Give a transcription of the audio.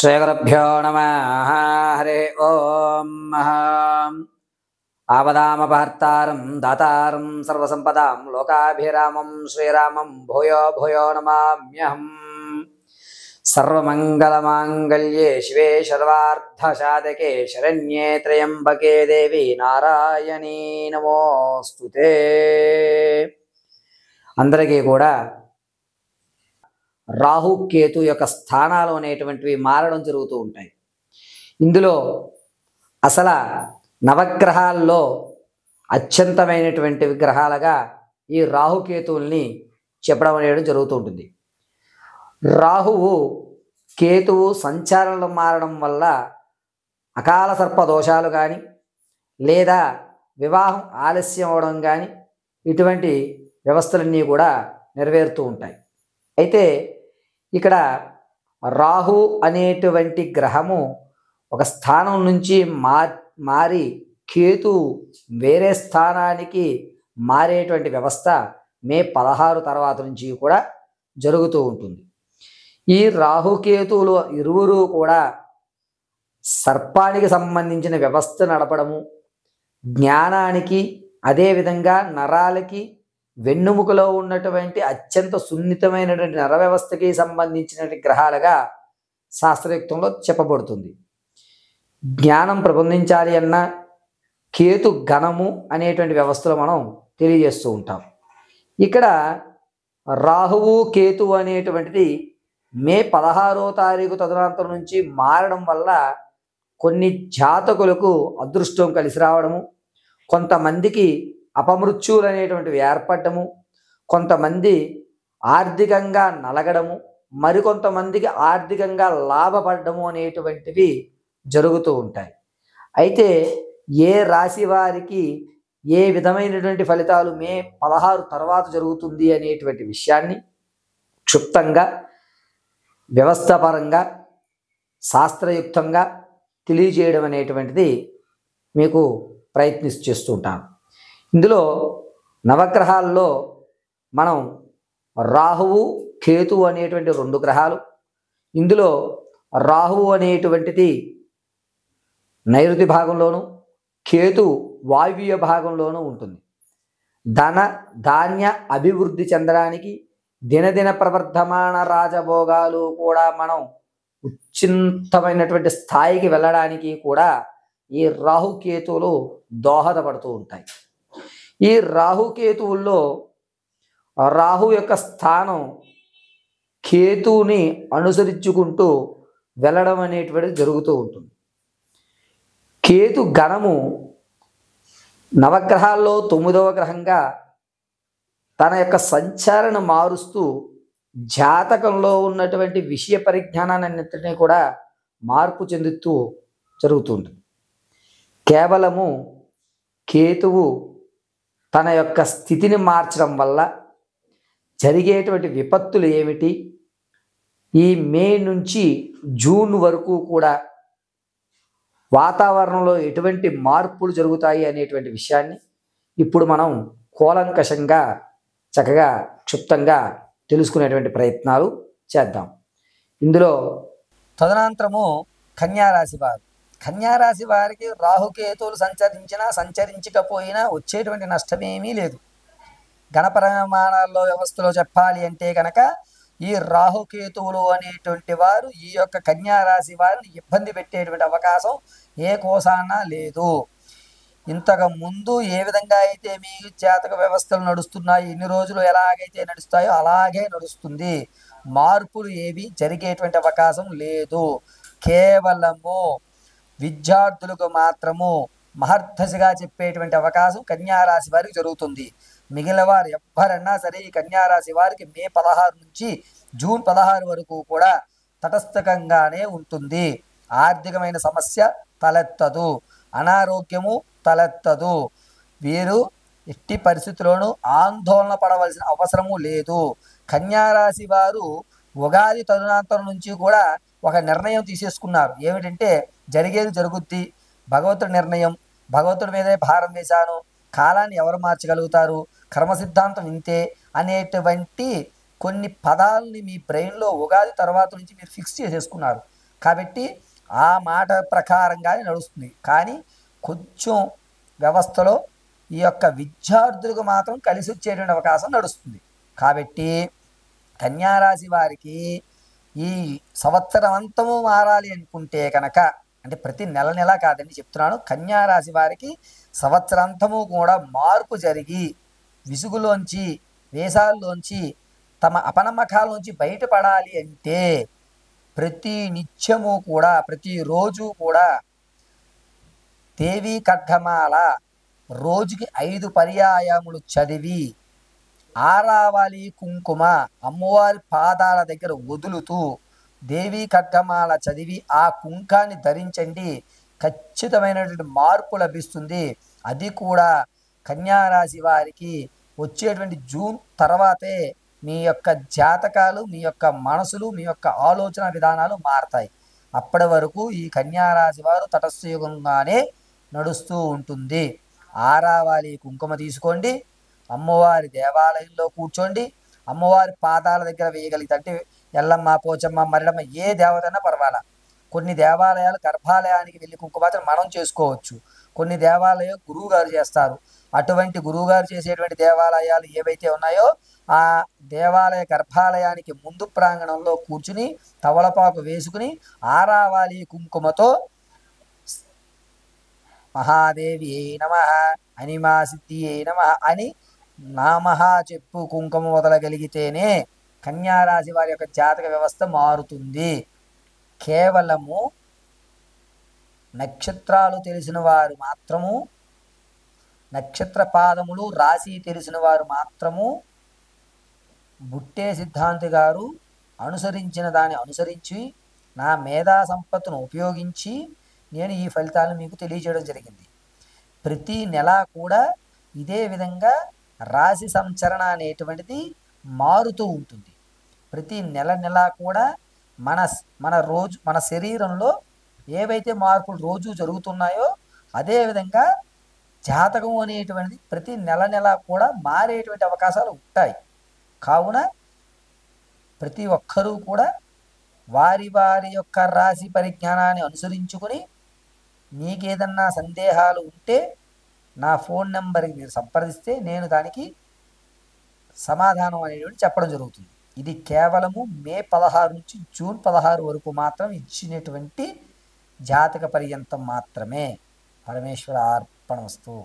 శ్రీగురుభ్యో నమః. హరి ఓం. ఆపదామపహర్తారం దాతారం సర్వసంపదాం లోకాభిరామం శ్రీరామం భూయో భూయో నమామ్యహం. సర్వమంగళమాంగళ్యే శివే సర్వార్థసాధకే శరణ్యే త్రయంబకే దేవి నారాయణీ నమోస్తుతే. అందరికీ కూడా రాహు కేతు యొక్క స్థానాలు అనేటువంటివి మారడం జరుగుతూ ఉంటాయి. ఇందులో అసలు నవగ్రహాల్లో అత్యంతమైనటువంటి విగ్రహాలుగా ఈ రాహుకేతువుల్ని చెప్పడం అనేది జరుగుతూ ఉంటుంది. రాహువు కేతువు సంచారంలో మారడం వల్ల అకాల సర్ప దోషాలు కానీ లేదా వివాహం ఆలస్యం అవడం కానీ ఇటువంటి వ్యవస్థలన్నీ కూడా నెరవేరుతూ ఉంటాయి. అయితే ఇక్కడ రాహు అనేటువంటి గ్రహము ఒక స్థానం నుంచి మారి కేతు వేరే స్థానానికి మారేటువంటి వ్యవస్థ మే 16 తర్వాత నుంచి కూడా జరుగుతూ ఉంటుంది. ఈ రాహుకేతువులు ఇరువురు కూడా సర్పానికి సంబంధించిన వ్యవస్థ నడపడము, జ్ఞానానికి అదేవిధంగా నరాలకి వెన్నుముకలో ఉన్నటువంటి అత్యంత సున్నితమైనటువంటి నర వ్యవస్థకి సంబంధించినటువంటి గ్రహాలుగా శాస్త్రయుక్తంలో చెప్పబడుతుంది. జ్ఞానం ప్రబోధించాలి అన్న కేతు గణము అనేటువంటి వ్యవస్థలో మనం తెలియజేస్తూ ఉంటాం. ఇక్కడ రాహువు కేతు అనేటువంటిది మే 16వ తారీఖు తదనంతరం నుంచి మారడం వల్ల కొన్ని జాతకులకు అదృష్టం కలిసి రావడము, కొంతమందికి అపమృత్యువులు అనేటువంటివి ఏర్పడము, కొంతమంది ఆర్థికంగా నలగడము, మరికొంతమందికి ఆర్థికంగా లాభపడము అనేటువంటివి జరుగుతూ ఉంటాయి. అయితే ఏ రాశి వారికి ఏ విధమైనటువంటి ఫలితాలు మే 16 తర్వాత జరుగుతుంది అనేటువంటి విషయాన్ని క్షుప్తంగా వ్యవస్థాపరంగా శాస్త్రయుక్తంగా తెలియజేయడం అనేటువంటిది మీకు చేస్తూ ఉంటాను. ఇందులో నవగ్రహాల్లో మనం రాహువు కేతువు అనేటువంటి 2 గ్రహాలు. ఇందులో రాహువు అనేటువంటిది నైరుతి భాగంలోను, కేతు వాయువ్య భాగంలోనూ ఉంటుంది. ధన ధాన్య అభివృద్ధి చెందడానికి, దినదిన ప్రవర్ధమాన రాజభోగాలు కూడా మనం ఉచ్చింతమైనటువంటి స్థాయికి వెళ్ళడానికి కూడా ఈ రాహుకేతువులు దోహదపడుతూ ఉంటాయి. ఈ రాహుకేతువుల్లో రాహు యొక్క స్థానం కేతువుని అనుసరించుకుంటూ వెళ్ళడం అనేటువంటిది జరుగుతూ ఉంటుంది. కేతు గణము నవగ్రహాల్లో 9వ గ్రహంగా తన యొక్క సంచారణ మారుస్తూ జాతకంలో ఉన్నటువంటి విషయ పరిజ్ఞానాన్నింటినీ కూడా మార్పు చెందుతూ జరుగుతుంది. కేవలము కేతువు తన యొక్క స్థితిని మార్చడం వల్ల జరిగేటువంటి విపత్తులు ఏమిటి, ఈ మే నుంచి జూన్ వరకు కూడా వాతావరణంలో ఎటువంటి మార్పులు జరుగుతాయి అనేటువంటి విషయాన్ని ఇప్పుడు మనం కూలంకషంగా చక్కగా క్షుప్తంగా తెలుసుకునేటువంటి ప్రయత్నాలు చేద్దాం. ఇందులో తదనంతరము కన్యారాశి వారు, కన్యారాశి వారికి రాహుకేతువులు సంచరించినా సంచరించకపోయినా వచ్చేటువంటి నష్టమేమీ లేదు. గణపరమాణాల్లో వ్యవస్థలో చెప్పాలి అంటే కనుక ఈ రాహుకేతువులు అనేటువంటి వారు ఈ యొక్క కన్యారాశి వారిని ఇబ్బంది పెట్టేటువంటి అవకాశం ఏ కోసాన లేదు. ఇంతకు ముందు ఏ విధంగా అయితే మీ జాతక వ్యవస్థలు నడుస్తున్నాయి, ఇన్ని రోజులు ఎలాగైతే నడుస్తాయో అలాగే నడుస్తుంది. మార్పులు ఏవి జరిగేటువంటి అవకాశం లేదు. కేవలము విద్యార్థులకు మాత్రము మహర్దశగా చెప్పేటువంటి అవకాశం కన్యారాశి వారికి జరుగుతుంది. మిగిలిన వారు ఎవ్వరన్నా సరే ఈ కన్యారాశి వారికి మే 16 నుంచి జూన్ 16 వరకు కూడా తటస్థకంగానే ఉంటుంది. ఆర్థికమైన సమస్య తలెత్తదు, అనారోగ్యము తలెత్తదు. వీరు ఎట్టి పరిస్థితుల్లోనూ ఆందోళన పడవలసిన అవసరము లేదు. కన్యారాశి వారు ఉగాది తదనంతరం నుంచి కూడా ఒక నిర్ణయం తీసేసుకున్నారు. ఏమిటంటే జరిగేది జరుగుద్ది, భగవంతుడి నిర్ణయం, భగవంతుడి మీదే భారం వేశాను, కాలాన్ని ఎవరు మార్చగలుగుతారు, కర్మ సిద్ధాంతం ఇంతే అనేటువంటి కొన్ని పదాలని మీ బ్రెయిన్లో ఉగాది తర్వాత నుంచి మీరు ఫిక్స్ చేసేసుకున్నారు. కాబట్టి ఆ మాట ప్రకారంగానే నడుస్తుంది. కానీ కొంచెం వ్యవస్థలో ఈ యొక్క విద్యార్థులకు మాత్రం కలిసి వచ్చేటువంటి అవకాశం నడుస్తుంది. కాబట్టి కన్యారాశి వారికి ఈ సంవత్సరం అంతము మారాలి అనుకుంటే కనుక, అంటే ప్రతి నెల నెల కాదండి చెప్తున్నాను, కన్యారాశి వారికి సంవత్సరాంతము కూడా మార్పు జరిగి విసుగులోంచి వేషాల్లోంచి తమ అపనమ్మకాల్లోంచి బయటపడాలి అంటే ప్రతి నిత్యము కూడా ప్రతిరోజు కూడా దేవీ ఖడ్గమాల రోజుకి 5 పర్యాయములు చదివి ఆరావళి కుంకుమ అమ్మవారి పాదాల దగ్గర వదులుతూ దేవీ ఖడ్గమాల చదివి ఆ కుంకాన్ని ధరించండి. ఖచ్చితమైనటువంటి మార్పు లభిస్తుంది. అది కూడా కన్యారాశి వారికి వచ్చేటువంటి జూన్ తర్వాతే మీ యొక్క జాతకాలు, మీ యొక్క మనసులు, మీ యొక్క ఆలోచన విధానాలు మారతాయి. అప్పటి వరకు ఈ కన్యారాశి వారు తటస్థయుగంగానే నడుస్తూ ఉంటుంది. ఆరావళి కుంకుమ తీసుకోండి, అమ్మవారి దేవాలయంలో కూర్చోండి, అమ్మవారి పాదాల దగ్గర వేయగలిగితే, అంటే ఎల్లమ్మ, పోచమ్మ, మరిడమ్మ ఏ దేవతైనా పర్వాలా. కొన్ని దేవాలయాలు గర్భాలయానికి వెళ్ళి కుంకుమార్చన మనం చేసుకోవచ్చు, కొన్ని దేవాలయం గురువుగారు చేస్తారు. అటువంటి గురువుగారు చేసేటువంటి దేవాలయాలు ఏవైతే ఉన్నాయో ఆ దేవాలయ గర్భాలయానికి ముందు ప్రాంగణంలో కూర్చుని తవలపాకు వేసుకుని ఆరావళి కుంకుమతో మహాదేవి నమ, అనిమా సిద్ధి నమ అని నామహ చెప్పు కుంకుమ వదలగలిగితేనే కన్యారాశి వారి యొక్క జాతక వ్యవస్థ మారుతుంది. కేవలము నక్షత్రాలు తెలిసిన వారు మాత్రము, నక్షత్ర పాదములు రాశి తెలిసిన వారు మాత్రము బుట్టే సిద్ధాంతి గారు అనుసరించిన దాన్ని అనుసరించి నా మేధా సంపత్తును ఉపయోగించి నేను ఈ ఫలితాలను మీకు తెలియజేయడం జరిగింది. ప్రతి నెల కూడా ఇదే విధంగా రాశి సంచరణ అనేటువంటిది మారుతూ ఉంటుంది. ప్రతి నెల నెల కూడా మన శరీరంలో ఏవైతే మార్పులు రోజు జరుగుతున్నాయో అదేవిధంగా జాతకం అనేటువంటిది ప్రతి నెల నెల కూడా మారేటువంటి అవకాశాలు ఉంటాయి. కావున ప్రతి ఒక్కరూ కూడా వారి వారి యొక్క రాశి పరిజ్ఞానాన్ని అనుసరించుకొని మీకేదన్నా సందేహాలు ఉంటే నా ఫోన్ నెంబర్కి మీరు సంప్రదిస్తే నేను దానికి సమాధానం అనేటువంటి చెప్పడం జరుగుతుంది. ఇది కేవలము మే 16 నుంచి జూన్ 16 వరకు మాత్రం ఇచ్చినటువంటి జాతక పర్యంతం మాత్రమే. పరమేశ్వర అర్పణమస్తు.